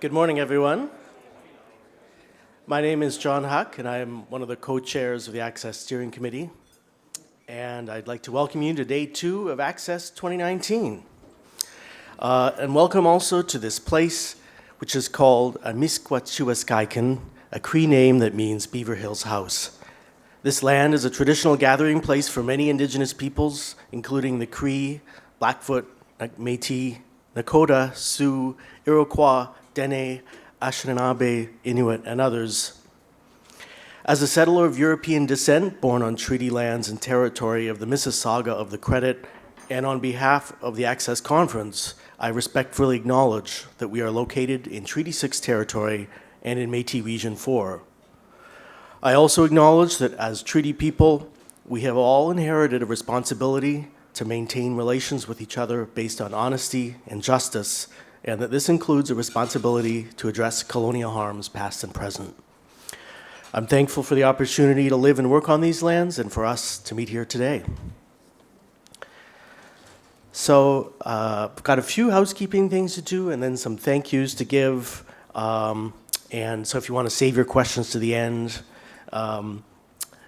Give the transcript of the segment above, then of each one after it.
Good morning, everyone. My name is John Huck, and I am one of the co-chairs of the Access Steering Committee. And I'd like to welcome you to Day 2 of Access 2019. And welcome also to this place, which is called Amiskwachewaskyken, a Cree name that means Beaver Hills House. This land is a traditional gathering place for many Indigenous peoples, including the Cree, Blackfoot, Métis, Nakota, Sioux, Iroquois, Dene, Anishinaabe, Inuit, and others. As a settler of European descent, born on treaty lands and territory of the Mississauga of the Credit, and on behalf of the Access Conference, I respectfully acknowledge that we are located in Treaty 6 territory and in Métis Region 4. I also acknowledge that as treaty people, we have all inherited a responsibility to maintain relations with each other based on honesty and justice, and that this includes a responsibility to address colonial harms past and present. I'm thankful for the opportunity to live and work on these lands and for us to meet here today. So I've got a few housekeeping things to do and then some thank yous to give. And so if you want to save your questions to the end, that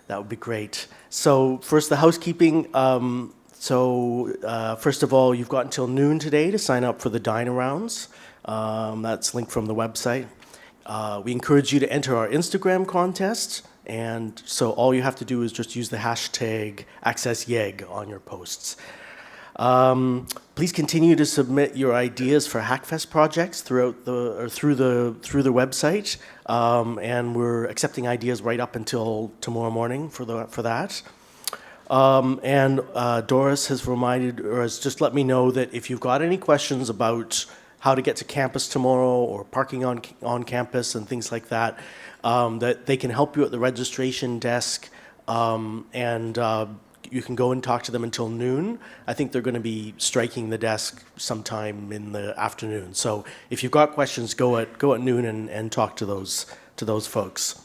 would be great. So first, the housekeeping. First of all, you've got until noon today to sign up for the dine-arounds. That's linked from the website. We encourage you to enter our Instagram contest, and so all you have to do is just use the hashtag AccessYeg on your posts. Please continue to submit your ideas for Hackfest projects through the website, and we're accepting ideas right up until tomorrow morning for that. Doris has just let me know that if you've got any questions about how to get to campus tomorrow or parking on campus and things like that, that they can help you at the registration desk, and you can go and talk to them until noon. I think they're going to be striking the desk sometime in the afternoon. So if you've got questions, go at noon and talk to those folks.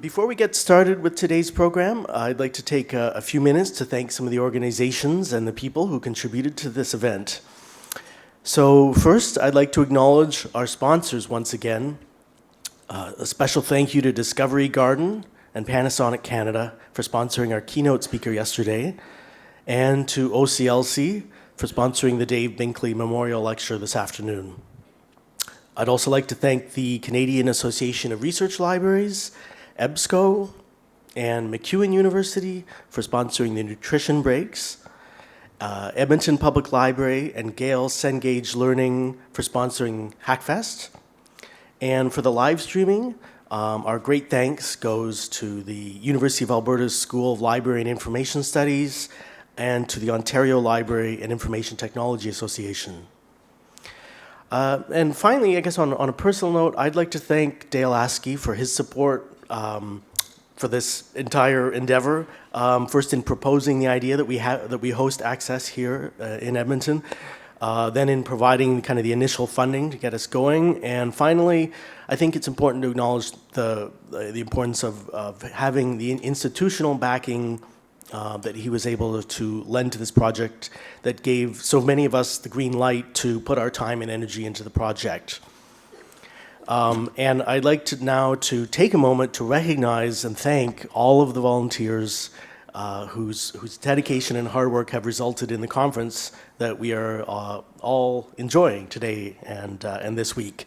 Before we get started with today's program, I'd like to take a few minutes to thank some of the organizations and the people who contributed to this event. So first, I'd like to acknowledge our sponsors once again. A special thank you to Discovery Garden and Panasonic Canada for sponsoring our keynote speaker yesterday, and to OCLC for sponsoring the Dave Binkley Memorial Lecture this afternoon. I'd also like to thank the Canadian Association of Research Libraries, EBSCO, and MacEwan University for sponsoring the nutrition breaks, Edmonton Public Library and Gale Cengage Learning for sponsoring Hackfest. And for the live streaming, our great thanks goes to the University of Alberta's School of Library and Information Studies and to the Ontario Library and Information Technology Association. And finally, I guess on a personal note, I'd like to thank Dale Askey for his support for this entire endeavor. First in proposing the idea that we host Access here in Edmonton, then in providing kind of the initial funding to get us going, and finally, I think it's important to acknowledge the importance of having the institutional backing that he was able to lend to this project that gave so many of us the green light to put our time and energy into the project. And I'd like to now take a moment to recognize and thank all of the volunteers whose dedication and hard work have resulted in the conference that we are all enjoying today and this week.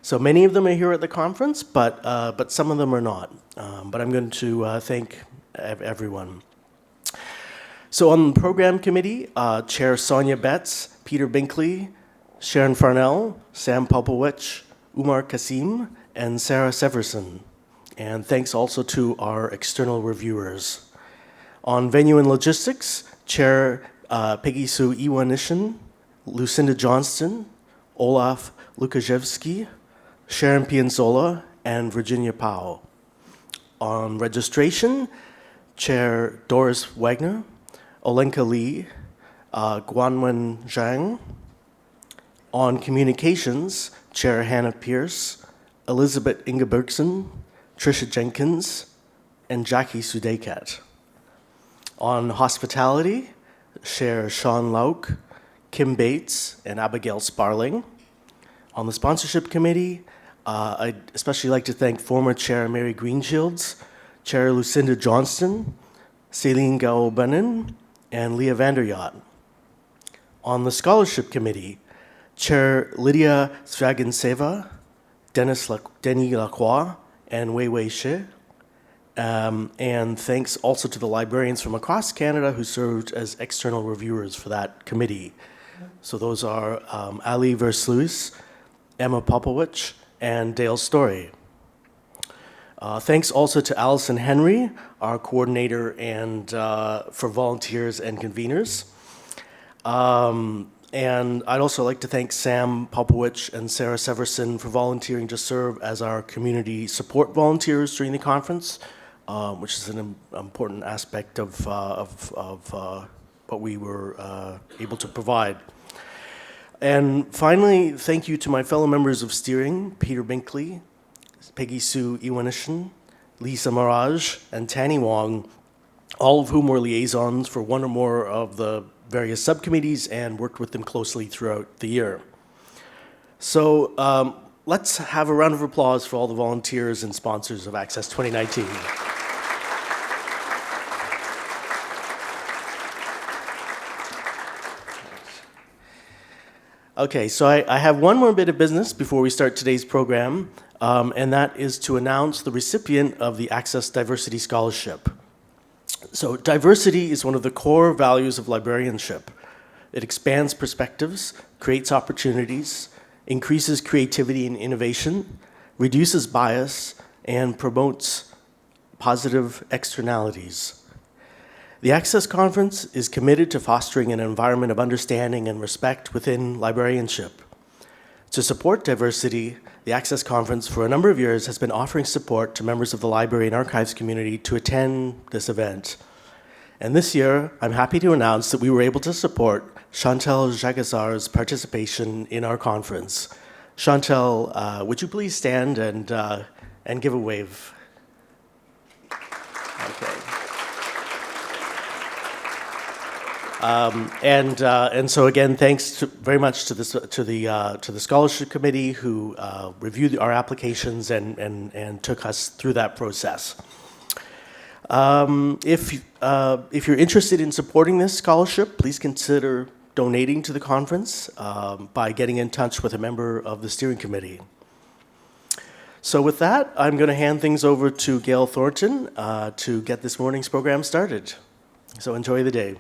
So many of them are here at the conference, but some of them are not. But I'm going to thank everyone. So on the program committee, Chair Sonia Betts, Peter Binkley, Sharon Farnell, Sam Popowich, Umar Kasim, and Sarah Severson. And thanks also to our external reviewers. On venue and logistics, Chair Peggy Sue Iwanishin, Lucinda Johnston, Olaf Lukaszewski, Sharon Pianzola, and Virginia Powell. On registration, Chair Doris Wagner, Olenka Lee, Guanwen Zhang. On communications, Chair Hannah Pierce, Elizabeth Ingebergson, Tricia Jenkins, and Jackie Sudekat. On hospitality, Chair Sean Lauk, Kim Bates, and Abigail Sparling. On the sponsorship committee, I'd especially like to thank former Chair Mary Greenshields, Chair Lucinda Johnston, Celine Gao-Benin, and Leah Vanderyacht. On the scholarship committee, Chair Lydia Svaginseva, Denis Lacroix, and Wei Wei Shi. And thanks also to the librarians from across Canada who served as external reviewers for that committee. So those are Ali Versluis, Emma Popowich, and Dale Story. Thanks also to Allison Henry, our coordinator and for volunteers and conveners. And I'd also like to thank Sam Popowich and Sarah Severson for volunteering to serve as our community support volunteers during the conference, which is an important aspect of what we were able to provide. And finally, thank you to my fellow members of steering, Peter Binkley, Peggy Sue Iwanishin, Lisa Mirage, and Tanny Wong, all of whom were liaisons for one or more of the various subcommittees and worked with them closely throughout the year. So let's have a round of applause for all the volunteers and sponsors of Access 2019. Okay, so I have one more bit of business before we start today's program, and that is to announce the recipient of the Access Diversity Scholarship. So diversity is one of the core values of librarianship. It expands perspectives, creates opportunities, increases creativity and innovation, reduces bias, and promotes positive externalities. The Access Conference is committed to fostering an environment of understanding and respect within librarianship. To support diversity, the Access Conference for a number of years has been offering support to members of the library and archives community to attend this event. And this year, I'm happy to announce that we were able to support Chantal Jagazar's participation in our conference. Chantal, would you please stand and give a wave? Okay. And so again, thanks very much to the scholarship committee who reviewed our applications and took us through that process. If you're interested in supporting this scholarship, please consider donating to the conference by getting in touch with a member of the steering committee. So with that, I'm going to hand things over to Gail Thornton to get this morning's program started. So enjoy the day.